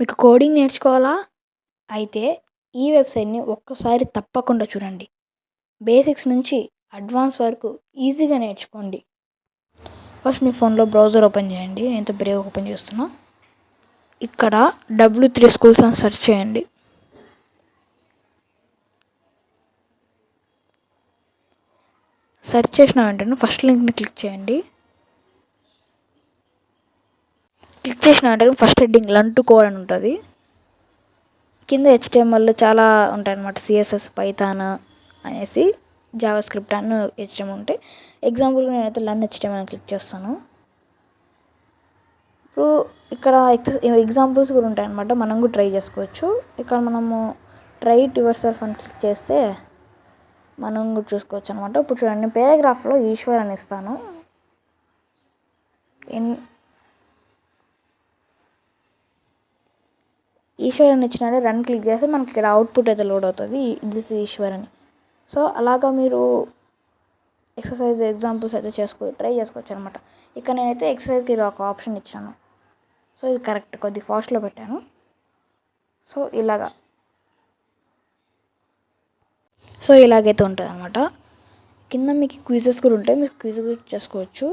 మీకు కోడింగ్ నేర్చుకోవాలా? అయితే ఈ వెబ్‌సైట్‌ని ఒక్కసారి తప్పకుండా చూడండి. బేసిక్స్ నుంచి అడ్వాన్స్ వరకు ఈజీగా నేర్చుకోండి. ఫస్ట్ మీ ఫోన్‌లో బ్రౌజర్ ఓపెన్ చేయండి. నేనైతే బ్రేవ్ ఓపెన్ చేస్తున్నా. ఇక్కడ W3 స్కూల్స్ అని సెర్చ్ చేయండి. సెర్చ్ చేసిన వెంటనే ఫస్ట్ లింక్‌ని క్లిక్ చేయండి. క్లిక్ చేసిన వెంటనే first heading learn to code అని ఉంటుంది. కింద HTML చాలా ఉంటాయన్నమాట. CSS, పైథాన్ అనేసి జావా స్క్రిప్ట్ అని HTML ఉంటాయి. ఎగ్జాంపుల్గా నేనైతే లర్న్ HTML అని క్లిక్ చేస్తాను. ఇప్పుడు ఇక్కడ ఎగ్జాంపుల్స్ కూడా ఉంటాయన్నమాట. మనం కూడా ట్రై చేసుకోవచ్చు. ఇక్కడ మనము ట్రై ఇట్ యువర్ సెల్ఫ్ అని క్లిక్ చేస్తే మనం కూడా చూసుకోవచ్చు అనమాట. ఇప్పుడు చూడండి, పారాగ్రాఫ్లో ఈశ్వర్ అని ఇస్తాను. ఈశ్వర్ అని ఇచ్చినట్టే రన్ క్లిక్ చేస్తే మనకి ఇక్కడ అవుట్పుట్ అయితే లోడ్ అవుతుంది. దిస్ ఈశ్వర్ అని. సో అలాగా మీరు ఎక్సర్సైజ్ ఎగ్జాంపుల్స్ అయితే ట్రై చేసుకోవచ్చు అనమాట. ఇక్కడ నేనైతే ఎక్సర్సైజ్కి ఒక ఆప్షన్ ఇచ్చాను. సో ఇది కరెక్ట్, కొద్దిగా ఫాస్ట్లో పెట్టాను. సో ఇలాగైతే ఉంటుంది అనమాట. కింద మీకు క్విజెస్ కూడా ఉంటాయి. మీరు క్విజ్ కూడా చేసుకోవచ్చు.